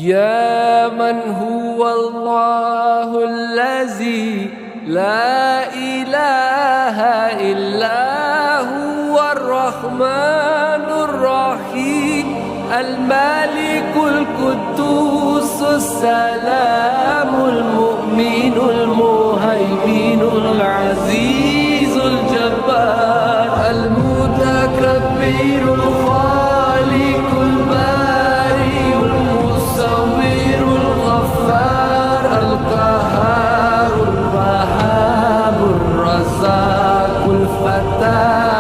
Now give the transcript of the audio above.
يا من هو الله الذي لا إله إلا هو الرحمن الرحيم الملك القدوس السلام المؤمن المهيمن العزيز الجبار المتكبر الخالق البارئ المصور الغفار القهار الوهاب الرزاق الفتاح